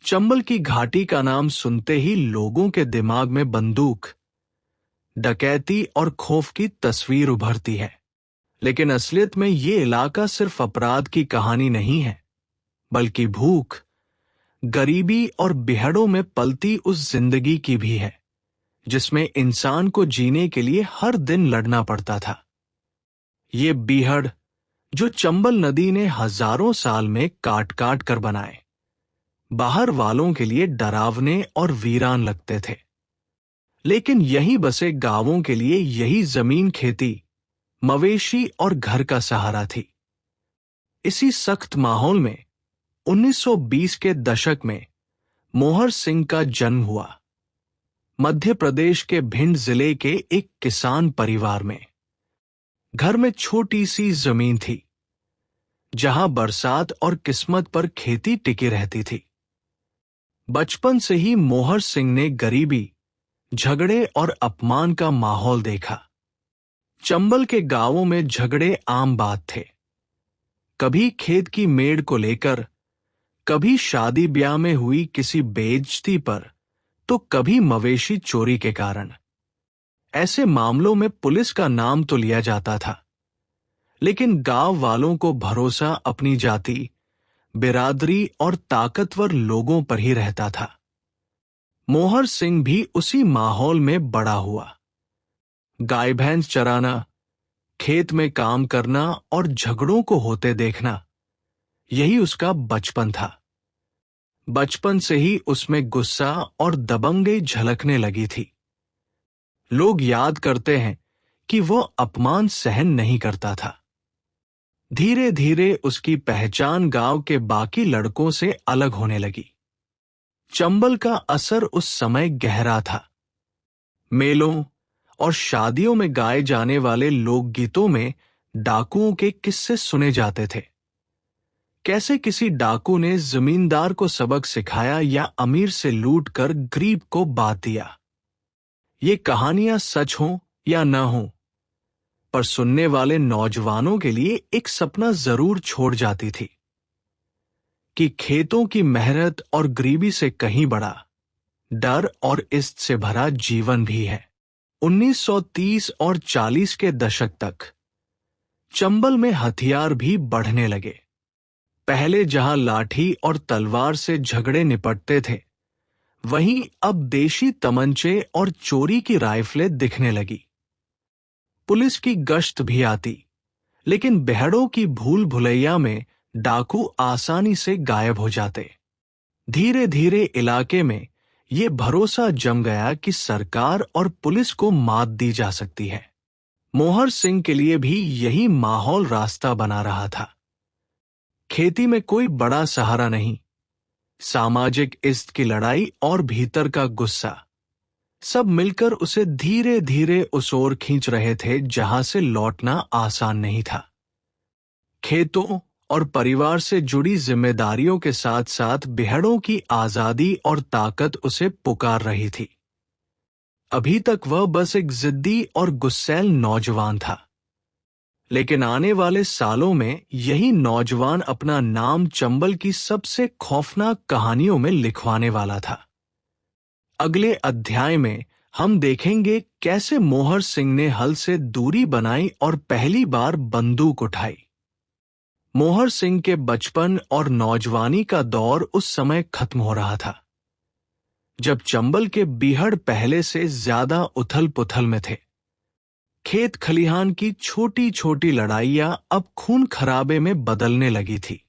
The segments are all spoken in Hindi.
चंबल की घाटी का नाम सुनते ही लोगों के दिमाग में बंदूक, डकैती और खौफ की तस्वीर उभरती है। लेकिन असलियत में ये इलाका सिर्फ अपराध की कहानी नहीं है, बल्कि भूख, गरीबी और बीहड़ों में पलती उस जिंदगी की भी है जिसमें इंसान को जीने के लिए हर दिन लड़ना पड़ता था। ये बीहड़ जो चंबल नदी ने हजारों साल में काट काट कर बनाए, बाहर वालों के लिए डरावने और वीरान लगते थे। लेकिन यहीं बसे गांवों के लिए यही जमीन खेती, मवेशी और घर का सहारा थी। इसी सख्त माहौल में 1920 के दशक में मोहर सिंह का जन्म हुआ। मध्य प्रदेश के भिंड जिले के एक किसान परिवार में। घर में छोटी सी जमीन थी, जहां बरसात और किस्मत पर खेती टिकी रहती थी। बचपन से ही मोहर सिंह ने गरीबी, झगड़े और अपमान का माहौल देखा। चंबल के गांवों में झगड़े आम बात थे। कभी खेत की मेड़ को लेकर, कभी शादी ब्याह में हुई किसी बेइज्जती पर, तो कभी मवेशी चोरी के कारण। ऐसे मामलों में पुलिस का नाम तो लिया जाता था, लेकिन गांव वालों को भरोसा अपनी जाति, बिरादरी और ताकतवर लोगों पर ही रहता था। मोहर सिंह भी उसी माहौल में बड़ा हुआ। गाय भैंस चराना, खेत में काम करना और झगड़ों को होते देखना, यही उसका बचपन था। बचपन से ही उसमें गुस्सा और दबंगई झलकने लगी थी। लोग याद करते हैं कि वो अपमान सहन नहीं करता था। धीरे धीरे उसकी पहचान गांव के बाकी लड़कों से अलग होने लगी। चंबल का असर उस समय गहरा था। मेलों और शादियों में गाए जाने वाले लोकगीतों में डाकुओं के किस्से सुने जाते थे। कैसे किसी डाकू ने जमींदार को सबक सिखाया या अमीर से लूट कर गरीब को बांट दिया। ये कहानियां सच हों या न हों, पर सुनने वाले नौजवानों के लिए एक सपना जरूर छोड़ जाती थी कि खेतों की मेहनत और गरीबी से कहीं बड़ा डर और इज्जत से भरा जीवन भी है। 1930 और 40 के दशक तक चंबल में हथियार भी बढ़ने लगे। पहले जहां लाठी और तलवार से झगड़े निपटते थे, वहीं अब देशी तमंचे और चोरी की राइफलें दिखने लगी। पुलिस की गश्त भी आती, लेकिन बेहड़ों की भूल भुलैया में डाकू आसानी से गायब हो जाते। धीरे धीरे इलाके में ये भरोसा जम गया कि सरकार और पुलिस को मात दी जा सकती है। मोहर सिंह के लिए भी यही माहौल रास्ता बना रहा था। खेती में कोई बड़ा सहारा नहीं, सामाजिक इज्जत की लड़ाई और भीतर का गुस्सा, सब मिलकर उसे धीरे धीरे उस ओर खींच रहे थे जहां से लौटना आसान नहीं था। खेतों और परिवार से जुड़ी जिम्मेदारियों के साथ साथ बेहड़ों की आजादी और ताकत उसे पुकार रही थी। अभी तक वह बस एक जिद्दी और गुस्सैल नौजवान था, लेकिन आने वाले सालों में यही नौजवान अपना नाम चंबल की सबसे खौफनाक कहानियों में लिखवाने वाला था। अगले अध्याय में हम देखेंगे कैसे मोहर सिंह ने हल से दूरी बनाई और पहली बार बंदूक उठाई। मोहर सिंह के बचपन और नौजवानी का दौर उस समय खत्म हो रहा था, जब चंबल के बीहड़ पहले से ज्यादा उथल पुथल में थे। खेत खलिहान की छोटी छोटी लड़ाइयां अब खून खराबे में बदलने लगी थी।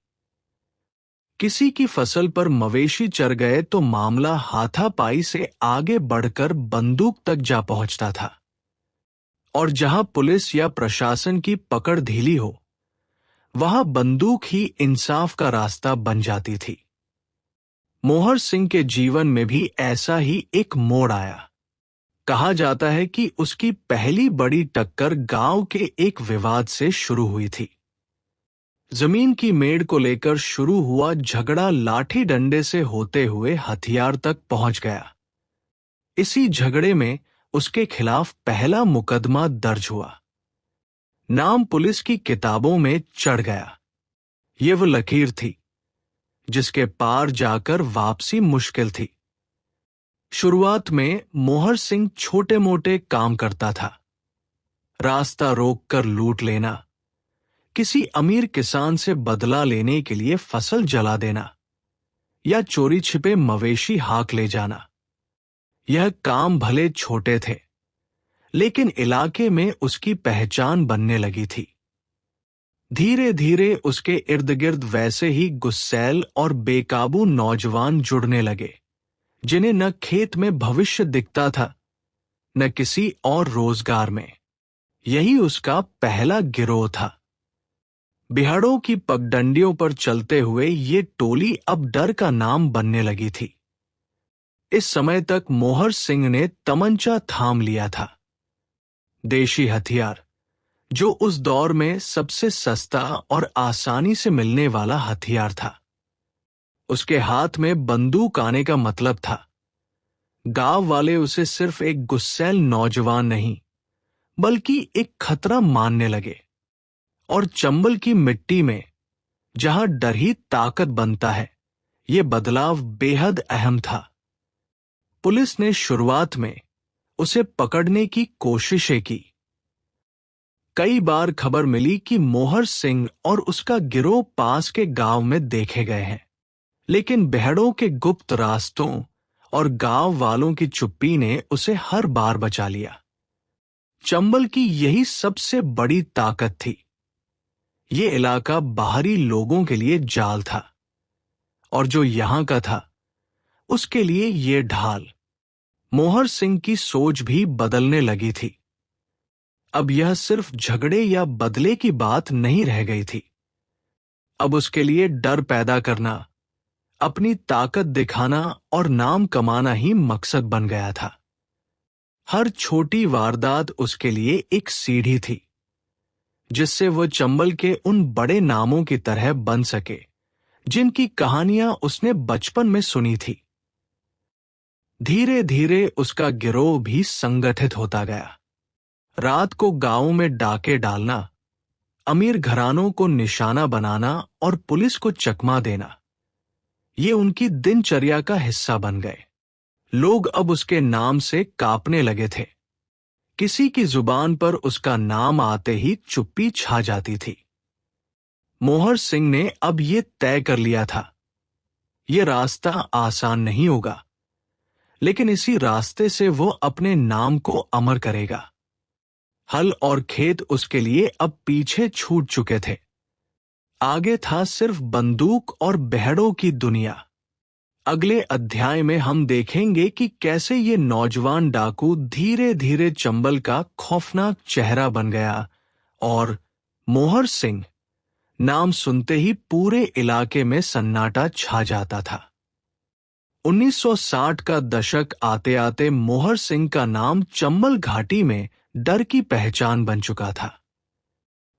किसी की फसल पर मवेशी चर गए तो मामला हाथापाई से आगे बढ़कर बंदूक तक जा पहुंचता था, और जहां पुलिस या प्रशासन की पकड़ ढीली हो, वहां बंदूक ही इंसाफ का रास्ता बन जाती थी। मोहर सिंह के जीवन में भी ऐसा ही एक मोड़ आया। कहा जाता है कि उसकी पहली बड़ी टक्कर गांव के एक विवाद से शुरू हुई थी। जमीन की मेड़ को लेकर शुरू हुआ झगड़ा लाठी डंडे से होते हुए हथियार तक पहुंच गया। इसी झगड़े में उसके खिलाफ पहला मुकदमा दर्ज हुआ। नाम पुलिस की किताबों में चढ़ गया। ये वो लकीर थी जिसके पार जाकर वापसी मुश्किल थी। शुरुआत में मोहर सिंह छोटे मोटे काम करता था। रास्ता रोककर लूट लेना, किसी अमीर किसान से बदला लेने के लिए फसल जला देना या चोरी छिपे मवेशी हाँक ले जाना। यह काम भले छोटे थे, लेकिन इलाके में उसकी पहचान बनने लगी थी। धीरे धीरे उसके इर्द गिर्द वैसे ही गुस्सैल और बेकाबू नौजवान जुड़ने लगे, जिन्हें न खेत में भविष्य दिखता था, न किसी और रोजगार में। यही उसका पहला गिरोह था। बिहाड़ों की पगडंडियों पर चलते हुए ये टोली अब डर का नाम बनने लगी थी। इस समय तक मोहर सिंह ने तमंचा थाम लिया था, देशी हथियार, जो उस दौर में सबसे सस्ता और आसानी से मिलने वाला हथियार था। उसके हाथ में बंदूक आने का मतलब था गांव वाले उसे सिर्फ एक गुस्सैल नौजवान नहीं, बल्कि एक खतरा मानने लगे। और चंबल की मिट्टी में, जहां डर ही ताकत बनता है, यह बदलाव बेहद अहम था। पुलिस ने शुरुआत में उसे पकड़ने की कोशिशें की। कई बार खबर मिली कि मोहर सिंह और उसका गिरोह पास के गांव में देखे गए हैं, लेकिन बिहड़ों के गुप्त रास्तों और गांव वालों की चुप्पी ने उसे हर बार बचा लिया। चंबल की यही सबसे बड़ी ताकत थी। ये इलाका बाहरी लोगों के लिए जाल था, और जो यहां का था, उसके लिए ये ढाल। मोहर सिंह की सोच भी बदलने लगी थी। अब यह सिर्फ झगड़े या बदले की बात नहीं रह गई थी। अब उसके लिए डर पैदा करना, अपनी ताकत दिखाना और नाम कमाना ही मकसद बन गया था। हर छोटी वारदात उसके लिए एक सीढ़ी थी, जिससे वह चंबल के उन बड़े नामों की तरह बन सके जिनकी कहानियां उसने बचपन में सुनी थी। धीरे धीरे उसका गिरोह भी संगठित होता गया। रात को गांवों में डाके डालना, अमीर घरानों को निशाना बनाना और पुलिस को चकमा देना, ये उनकी दिनचर्या का हिस्सा बन गए। लोग अब उसके नाम से कांपने लगे थे। किसी की जुबान पर उसका नाम आते ही चुप्पी छा जाती थी। मोहर सिंह ने अब ये तय कर लिया था, ये रास्ता आसान नहीं होगा, लेकिन इसी रास्ते से वो अपने नाम को अमर करेगा। हल और खेत उसके लिए अब पीछे छूट चुके थे। आगे था सिर्फ बंदूक और बहड़ों की दुनिया। अगले अध्याय में हम देखेंगे कि कैसे ये नौजवान डाकू धीरे धीरे चंबल का खौफनाक चेहरा बन गया और मोहर सिंह नाम सुनते ही पूरे इलाके में सन्नाटा छा जाता था। 1960 का दशक आते आते मोहर सिंह का नाम चंबल घाटी में डर की पहचान बन चुका था।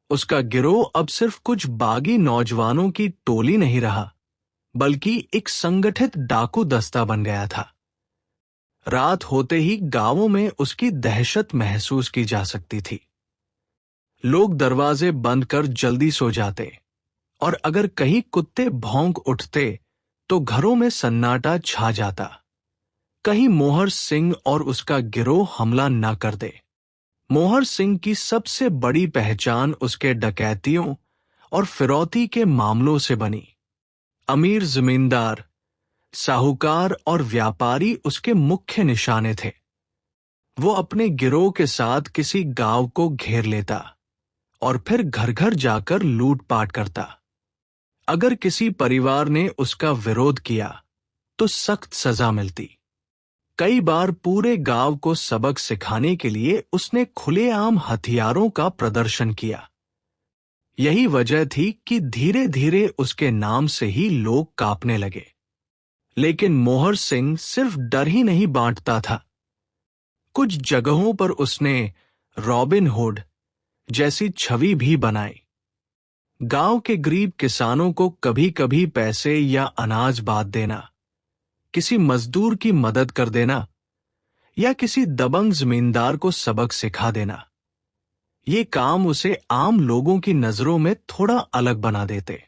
उसका गिरोह अब सिर्फ कुछ बागी नौजवानों की टोली नहीं रहा, बल्कि एक संगठित डाकू दस्ता बन गया था। रात होते ही गांवों में उसकी दहशत महसूस की जा सकती थी। लोग दरवाजे बंद कर जल्दी सो जाते, और अगर कहीं कुत्ते भौंक उठते तो घरों में सन्नाटा छा जाता। कहीं मोहर सिंह और उसका गिरोह हमला न कर दे। मोहर सिंह की सबसे बड़ी पहचान उसके डकैतियों और फिरौती के मामलों से बनी। अमीर जमींदार, साहूकार और व्यापारी उसके मुख्य निशाने थे। वो अपने गिरोह के साथ किसी गांव को घेर लेता और फिर घर घर जाकर लूटपाट करता। अगर किसी परिवार ने उसका विरोध किया तो सख्त सजा मिलती। कई बार पूरे गांव को सबक सिखाने के लिए उसने खुलेआम हथियारों का प्रदर्शन किया। यही वजह थी कि धीरे धीरे उसके नाम से ही लोग कांपने लगे। लेकिन मोहर सिंह सिर्फ डर ही नहीं बांटता था। कुछ जगहों पर उसने रॉबिन हुड जैसी छवि भी बनाई। गांव के गरीब किसानों को कभी कभी पैसे या अनाज बांट देना, किसी मजदूर की मदद कर देना या किसी दबंग जमींदार को सबक सिखा देना। ये काम उसे आम लोगों की नजरों में थोड़ा अलग बना देते,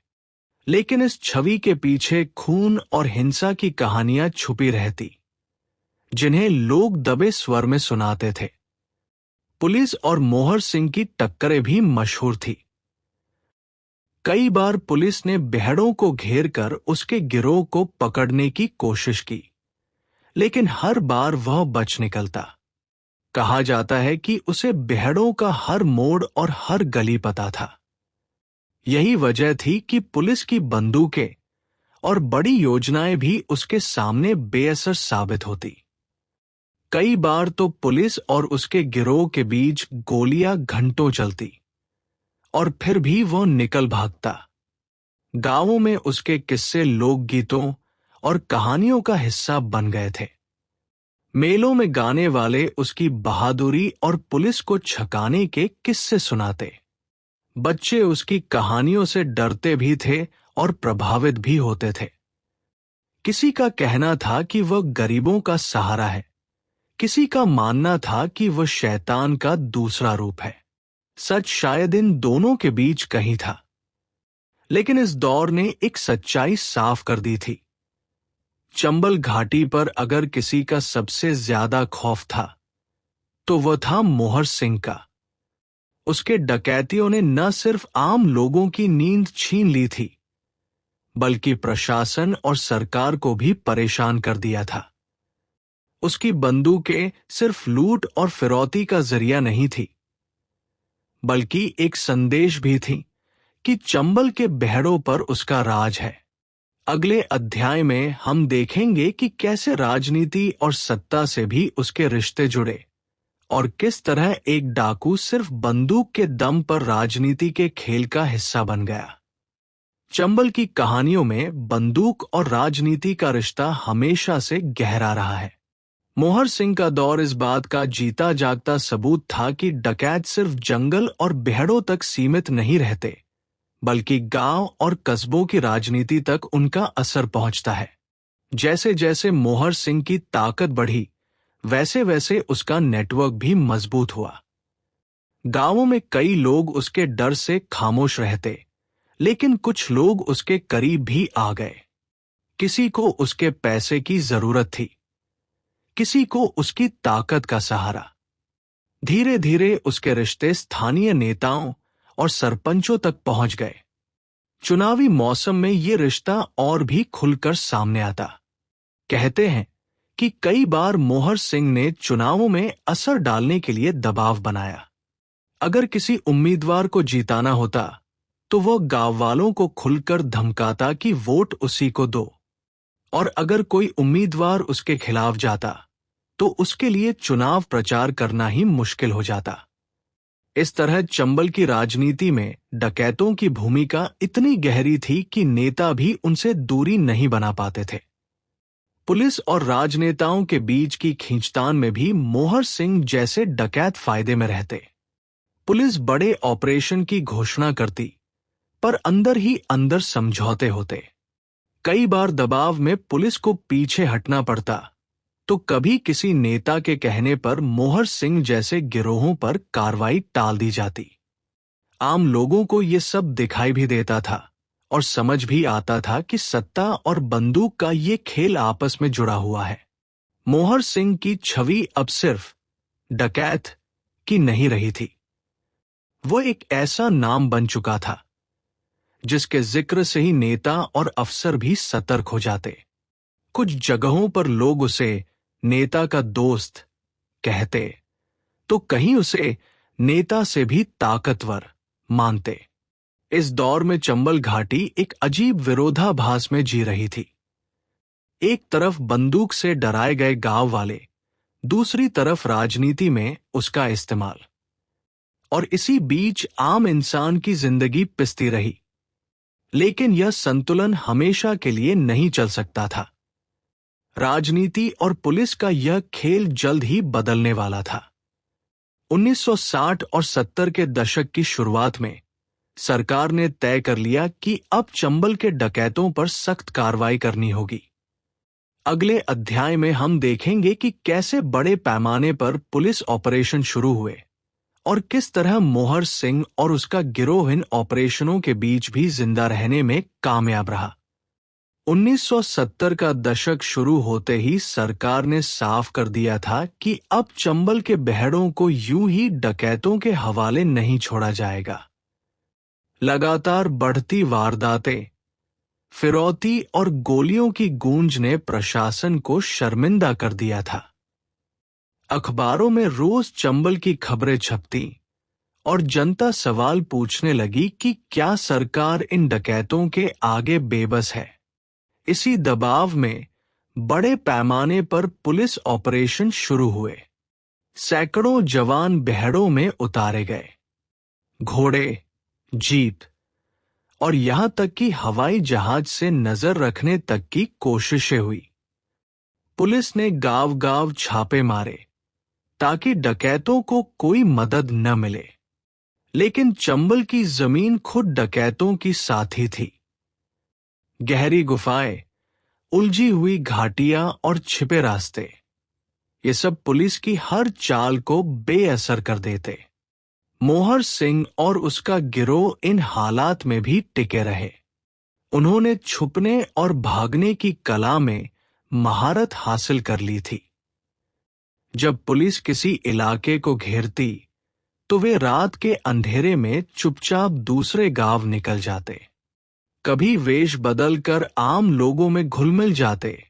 लेकिन इस छवि के पीछे खून और हिंसा की कहानियां छुपी रहती, जिन्हें लोग दबे स्वर में सुनाते थे। पुलिस और मोहर सिंह की टक्करें भी मशहूर थी। कई बार पुलिस ने बेहड़ों को घेर कर उसके गिरोह को पकड़ने की कोशिश की, लेकिन हर बार वह बच निकलता। कहा जाता है कि उसे बेहड़ों का हर मोड़ और हर गली पता था। यही वजह थी कि पुलिस की बंदूकें और बड़ी योजनाएं भी उसके सामने बेअसर साबित होती। कई बार तो पुलिस और उसके गिरोह के बीच गोलियां घंटों चलती, और फिर भी वह निकल भागता। गांवों में उसके किस्से लोकगीतों और कहानियों का हिस्सा बन गए थे। मेलों में गाने वाले उसकी बहादुरी और पुलिस को छकाने के किस्से सुनाते। बच्चे उसकी कहानियों से डरते भी थे और प्रभावित भी होते थे। किसी का कहना था कि वह गरीबों का सहारा है, किसी का मानना था कि वह शैतान का दूसरा रूप है। सच शायद इन दोनों के बीच कहीं था, लेकिन इस दौर ने एक सच्चाई साफ कर दी थी। चंबल घाटी पर अगर किसी का सबसे ज्यादा खौफ था, तो वह था मोहर सिंह का। उसके डकैतियों ने न सिर्फ आम लोगों की नींद छीन ली थी, बल्कि प्रशासन और सरकार को भी परेशान कर दिया था। उसकी बंदूकें सिर्फ लूट और फिरौती का जरिया नहीं थी, बल्कि एक संदेश भी थी कि चंबल के बेहड़ों पर उसका राज है। अगले अध्याय में हम देखेंगे कि कैसे राजनीति और सत्ता से भी उसके रिश्ते जुड़े, और किस तरह एक डाकू सिर्फ बंदूक के दम पर राजनीति के खेल का हिस्सा बन गया। चंबल की कहानियों में बंदूक और राजनीति का रिश्ता हमेशा से गहरा रहा है। मोहर सिंह का दौर इस बात का जीता जागता सबूत था कि डकैत सिर्फ जंगल और बेहड़ों तक सीमित नहीं रहते, बल्कि गांव और कस्बों की राजनीति तक उनका असर पहुंचता है। जैसे जैसे मोहर सिंह की ताकत बढ़ी, वैसे वैसे उसका नेटवर्क भी मजबूत हुआ। गांवों में कई लोग उसके डर से खामोश रहते, लेकिन कुछ लोग उसके करीब भी आ गए। किसी को उसके पैसे की जरूरत थी, किसी को उसकी ताकत का सहारा। धीरे धीरे उसके रिश्ते स्थानीय नेताओं और सरपंचों तक पहुंच गए। चुनावी मौसम में ये रिश्ता और भी खुलकर सामने आता। कहते हैं कि कई बार मोहर सिंह ने चुनावों में असर डालने के लिए दबाव बनाया। अगर किसी उम्मीदवार को जिताना होता, तो वह गांव वालों को खुलकर धमकाता कि वोट उसी को दो, और अगर कोई उम्मीदवार उसके खिलाफ जाता, तो उसके लिए चुनाव प्रचार करना ही मुश्किल हो जाता। इस तरह चंबल की राजनीति में डकैतों की भूमिका इतनी गहरी थी कि नेता भी उनसे दूरी नहीं बना पाते थे। पुलिस और राजनेताओं के बीच की खींचतान में भी मोहर सिंह जैसे डकैत फायदे में रहते। पुलिस बड़े ऑपरेशन की घोषणा करती, पर अंदर ही अंदर समझौते होते। कई बार दबाव में पुलिस को पीछे हटना पड़ता, तो कभी किसी नेता के कहने पर मोहर सिंह जैसे गिरोहों पर कार्रवाई टाल दी जाती। आम लोगों को ये सब दिखाई भी देता था और समझ भी आता था कि सत्ता और बंदूक का ये खेल आपस में जुड़ा हुआ है। मोहर सिंह की छवि अब सिर्फ डकैत की नहीं रही थी। वो एक ऐसा नाम बन चुका था जिसके जिक्र से ही नेता और अफसर भी सतर्क हो जाते। कुछ जगहों पर लोग उसे नेता का दोस्त कहते, तो कहीं उसे नेता से भी ताकतवर मानते। इस दौर में चंबल घाटी एक अजीब विरोधाभास में जी रही थी। एक तरफ बंदूक से डराए गए गांव वाले, दूसरी तरफ राजनीति में उसका इस्तेमाल, और इसी बीच आम इंसान की जिंदगी पिसती रही। लेकिन यह संतुलन हमेशा के लिए नहीं चल सकता था। राजनीति और पुलिस का यह खेल जल्द ही बदलने वाला था। 1960 और 70 के दशक की शुरुआत में सरकार ने तय कर लिया कि अब चंबल के डकैतों पर सख्त कार्रवाई करनी होगी। अगले अध्याय में हम देखेंगे कि कैसे बड़े पैमाने पर पुलिस ऑपरेशन शुरू हुए और किस तरह मोहर सिंह और उसका गिरोह इन ऑपरेशनों के बीच भी जिंदा रहने में कामयाब रहा। 1970 का दशक शुरू होते ही सरकार ने साफ कर दिया था कि अब चंबल के बेहड़ों को यूं ही डकैतों के हवाले नहीं छोड़ा जाएगा। लगातार बढ़ती वारदातें, फिरौती और गोलियों की गूंज ने प्रशासन को शर्मिंदा कर दिया था। अखबारों में रोज चंबल की खबरें छपती और जनता सवाल पूछने लगी कि क्या सरकार इन डकैतों के आगे बेबस है। इसी दबाव में बड़े पैमाने पर पुलिस ऑपरेशन शुरू हुए। सैकड़ों जवान बेहड़ों में उतारे गए। घोड़े, जीप और यहां तक कि हवाई जहाज से नजर रखने तक की कोशिशें हुई। पुलिस ने गांव-गांव छापे मारे ताकि डकैतों को कोई मदद न मिले। लेकिन चंबल की जमीन खुद डकैतों की साथी थी। गहरी गुफाएं, उलझी हुई घाटियां और छिपे रास्ते, ये सब पुलिस की हर चाल को बेअसर कर देते। मोहर सिंह और उसका गिरोह इन हालात में भी टिके रहे। उन्होंने छुपने और भागने की कला में महारत हासिल कर ली थी। जब पुलिस किसी इलाके को घेरती तो वे रात के अंधेरे में चुपचाप दूसरे गांव निकल जाते। कभी वेश बदलकर आम लोगों में घुल-मिल जाते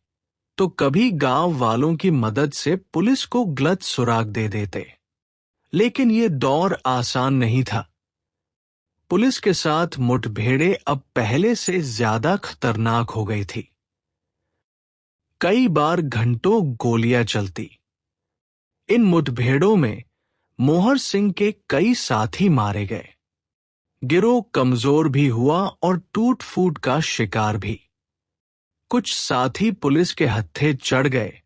तो कभी गांव वालों की मदद से पुलिस को गलत सुराग दे देते। लेकिन ये दौर आसान नहीं था। पुलिस के साथ मुठभेड़ें अब पहले से ज्यादा खतरनाक हो गई थी। कई बार घंटों गोलियां चलती। इन मुठभेड़ों में मोहर सिंह के कई साथी मारे गए। गिरोह कमजोर भी हुआ और टूट-फूट का शिकार भी। कुछ साथी पुलिस के हत्थे चढ़ गए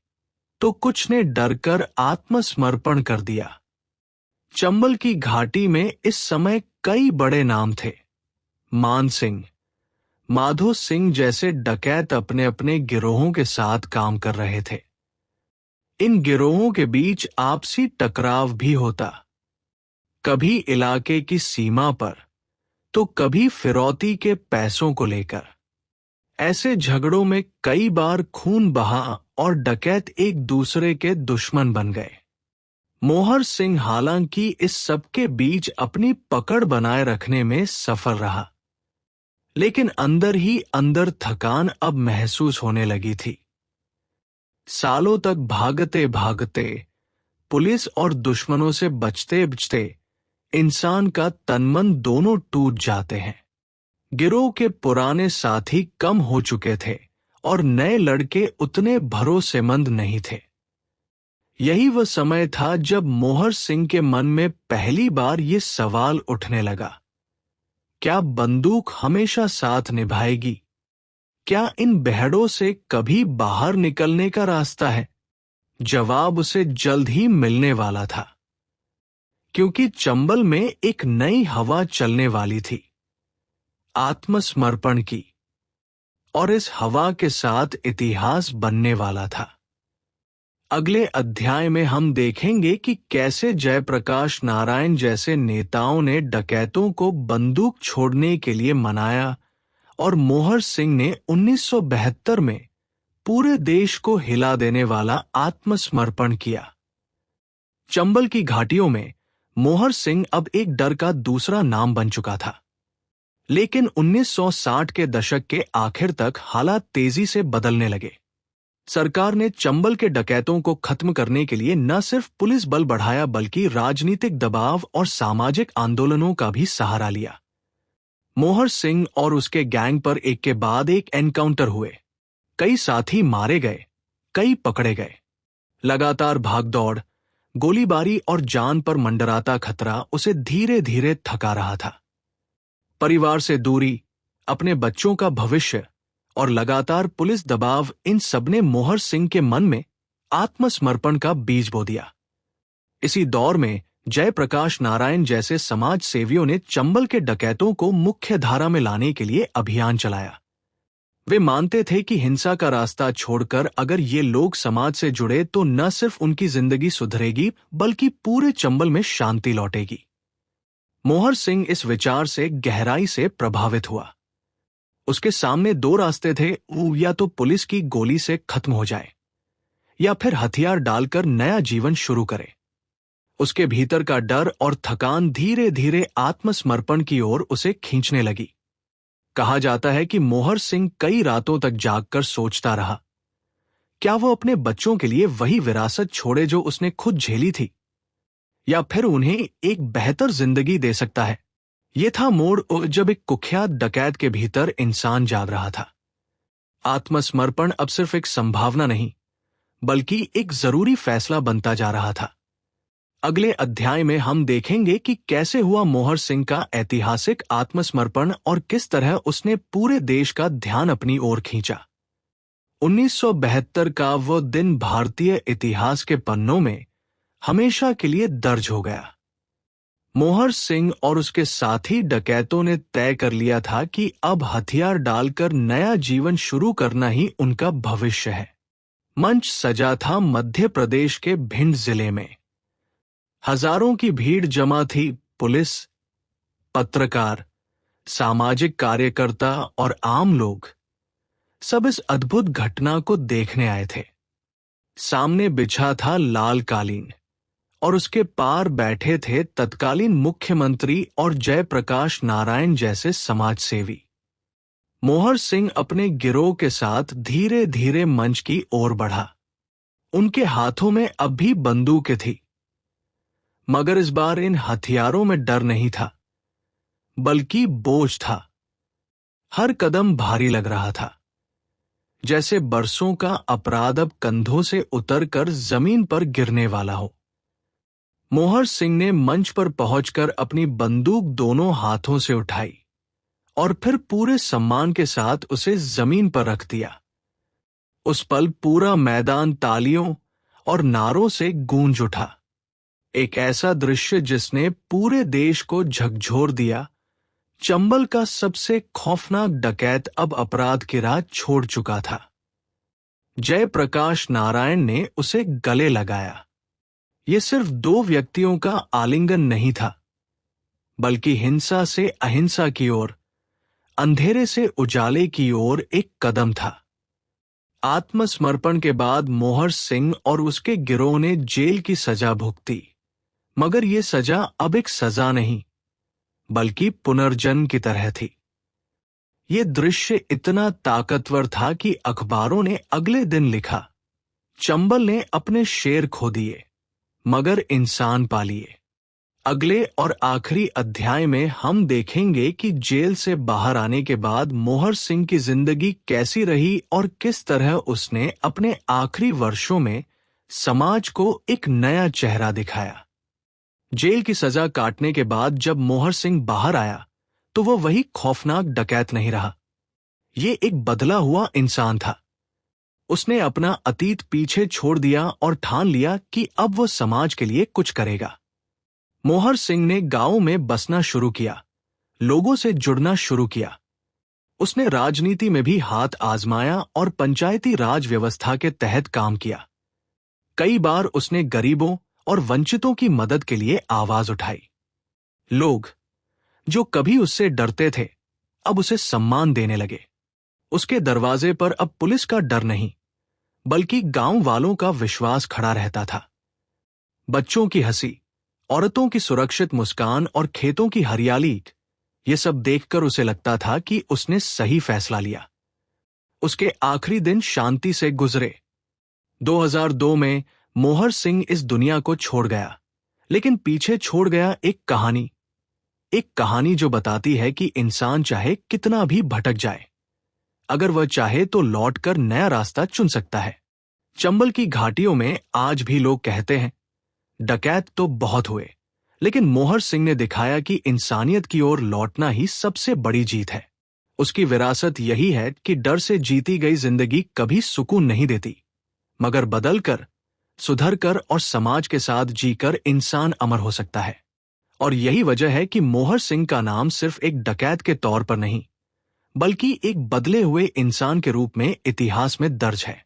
तो कुछ ने डरकर आत्मसमर्पण कर दिया। चंबल की घाटी में इस समय कई बड़े नाम थे। मान सिंह, माधो सिंह जैसे डकैत अपने अपने गिरोहों के साथ काम कर रहे थे। इन गिरोहों के बीच आपसी टकराव भी होता, कभी इलाके की सीमा पर तो कभी फिरौती के पैसों को लेकर। ऐसे झगड़ों में कई बार खून बहा और डकैत एक दूसरे के दुश्मन बन गए। मोहर सिंह हालांकि इस सब के बीच अपनी पकड़ बनाए रखने में सफल रहा, लेकिन अंदर ही अंदर थकान अब महसूस होने लगी थी। सालों तक भागते भागते, पुलिस और दुश्मनों से बचते बचते इंसान का तन मन दोनों टूट जाते हैं। गिरोह के पुराने साथी कम हो चुके थे और नए लड़के उतने भरोसेमंद नहीं थे। यही वह समय था जब मोहर सिंह के मन में पहली बार ये सवाल उठने लगा, क्या बंदूक हमेशा साथ निभाएगी? क्या इन बेहड़ों से कभी बाहर निकलने का रास्ता है? जवाब उसे जल्द ही मिलने वाला था, क्योंकि चंबल में एक नई हवा चलने वाली थी, आत्मसमर्पण की, और इस हवा के साथ इतिहास बनने वाला था। अगले अध्याय में हम देखेंगे कि कैसे जयप्रकाश नारायण जैसे नेताओं ने डकैतों को बंदूक छोड़ने के लिए मनाया और मोहर सिंह ने 1972 में पूरे देश को हिला देने वाला आत्मसमर्पण किया। चंबल की घाटियों में मोहर सिंह अब एक डर का दूसरा नाम बन चुका था। लेकिन 1960 के दशक के आखिर तक हालात तेजी से बदलने लगे। सरकार ने चंबल के डकैतों को खत्म करने के लिए न सिर्फ पुलिस बल बढ़ाया बल्कि राजनीतिक दबाव और सामाजिक आंदोलनों का भी सहारा लिया। मोहर सिंह और उसके गैंग पर एक के बाद एक एनकाउंटर हुए। कई साथी मारे गए, कई पकड़े गए। लगातार भागदौड़, गोलीबारी और जान पर मंडराता खतरा उसे धीरे धीरे थका रहा था। परिवार से दूरी, अपने बच्चों का भविष्य और लगातार पुलिस दबाव, इन सबने मोहर सिंह के मन में आत्मसमर्पण का बीज बो दिया। इसी दौर में जयप्रकाश नारायण जैसे समाज सेवियों ने चंबल के डकैतों को मुख्य धारा में लाने के लिए अभियान चलाया। वे मानते थे कि हिंसा का रास्ता छोड़कर अगर ये लोग समाज से जुड़े तो न सिर्फ उनकी जिंदगी सुधरेगी बल्कि पूरे चंबल में शांति लौटेगी। मोहर सिंह इस विचार से गहराई से प्रभावित हुआ। उसके सामने दो रास्ते थे, या तो पुलिस की गोली से खत्म हो जाए या फिर हथियार डालकर नया जीवन शुरू करे। उसके भीतर का डर और थकान धीरे धीरे आत्मसमर्पण की ओर उसे खींचने लगी। कहा जाता है कि मोहर सिंह कई रातों तक जागकर सोचता रहा, क्या वो अपने बच्चों के लिए वही विरासत छोड़े जो उसने खुद झेली थी, या फिर उन्हें एक बेहतर जिंदगी दे सकता है। यह था मोड़ जब एक कुख्यात डकैत के भीतर इंसान जाग रहा था। आत्मसमर्पण अब सिर्फ एक संभावना नहीं बल्कि एक जरूरी फैसला बनता जा रहा था। अगले अध्याय में हम देखेंगे कि कैसे हुआ मोहर सिंह का ऐतिहासिक आत्मसमर्पण और किस तरह उसने पूरे देश का ध्यान अपनी ओर खींचा। 1972 का वो दिन भारतीय इतिहास के पन्नों में हमेशा के लिए दर्ज हो गया। मोहर सिंह और उसके साथी डकैतों ने तय कर लिया था कि अब हथियार डालकर नया जीवन शुरू करना ही उनका भविष्य है। मंच सजा था मध्य प्रदेश के भिंड जिले में। हजारों की भीड़ जमा थी। पुलिस, पत्रकार, सामाजिक कार्यकर्ता और आम लोग सब इस अद्भुत घटना को देखने आए थे। सामने बिछा था लाल कालीन और उसके पार बैठे थे तत्कालीन मुख्यमंत्री और जयप्रकाश नारायण जैसे समाजसेवी। मोहर सिंह अपने गिरोह के साथ धीरे धीरे मंच की ओर बढ़ा। उनके हाथों में अब भी बंदूकें थी, मगर इस बार इन हथियारों में डर नहीं था बल्कि बोझ था। हर कदम भारी लग रहा था, जैसे बरसों का अपराध अब कंधों से उतरकर जमीन पर गिरने वाला हो। मोहर सिंह ने मंच पर पहुंचकर अपनी बंदूक दोनों हाथों से उठाई और फिर पूरे सम्मान के साथ उसे जमीन पर रख दिया। उस पल पूरा मैदान तालियों और नारों से गूंज उठा। एक ऐसा दृश्य जिसने पूरे देश को झकझोर दिया। चंबल का सबसे खौफनाक डकैत अब अपराध की राह छोड़ चुका था। जयप्रकाश नारायण ने उसे गले लगाया। यह सिर्फ दो व्यक्तियों का आलिंगन नहीं था, बल्कि हिंसा से अहिंसा की ओर, अंधेरे से उजाले की ओर एक कदम था। आत्मसमर्पण के बाद मोहर सिंह और उसके गिरोह ने जेल की सजा भुगती, मगर यह सजा अब एक सजा नहीं बल्कि पुनर्जन्म की तरह थी। यह दृश्य इतना ताकतवर था कि अखबारों ने अगले दिन लिखा, चंबल ने अपने शेर खो दिए मगर इंसान पा लिए। अगले और आखिरी अध्याय में हम देखेंगे कि जेल से बाहर आने के बाद मोहर सिंह की जिंदगी कैसी रही और किस तरह उसने अपने आखिरी वर्षों में समाज को एक नया चेहरा दिखाया। जेल की सजा काटने के बाद जब मोहर सिंह बाहर आया तो वो वही खौफनाक डकैत नहीं रहा। ये एक बदला हुआ इंसान था। उसने अपना अतीत पीछे छोड़ दिया और ठान लिया कि अब वो समाज के लिए कुछ करेगा। मोहर सिंह ने गांवों में बसना शुरू किया, लोगों से जुड़ना शुरू किया। उसने राजनीति में भी हाथ आजमाया और पंचायती राज व्यवस्था के तहत काम किया। कई बार उसने गरीबों और वंचितों की मदद के लिए आवाज उठाई। लोग जो कभी उससे डरते थे अब उसे सम्मान देने लगे। उसके दरवाजे पर अब पुलिस का डर नहीं बल्कि गांव वालों का विश्वास खड़ा रहता था। बच्चों की हंसी, औरतों की सुरक्षित मुस्कान और खेतों की हरियाली, ये सब देखकर उसे लगता था कि उसने सही फैसला लिया। उसके आखिरी दिन शांति से गुजरे। 2002 में मोहर सिंह इस दुनिया को छोड़ गया, लेकिन पीछे छोड़ गया एक कहानी जो बताती है कि इंसान चाहे कितना भी भटक जाए, अगर वह चाहे तो लौटकर नया रास्ता चुन सकता है। चंबल की घाटियों में आज भी लोग कहते हैं, डकैत तो बहुत हुए, लेकिन मोहर सिंह ने दिखाया कि इंसानियत की ओर लौटना ही सबसे बड़ी जीत है। उसकी विरासत यही है कि डर से जीती गई जिंदगी कभी सुकून नहीं देती, मगर बदलकर, सुधरकर और समाज के साथ जीकर इंसान अमर हो सकता है। और यही वजह है कि मोहर सिंह का नाम सिर्फ एक डकैत के तौर पर नहीं बल्कि एक बदले हुए इंसान के रूप में इतिहास में दर्ज है।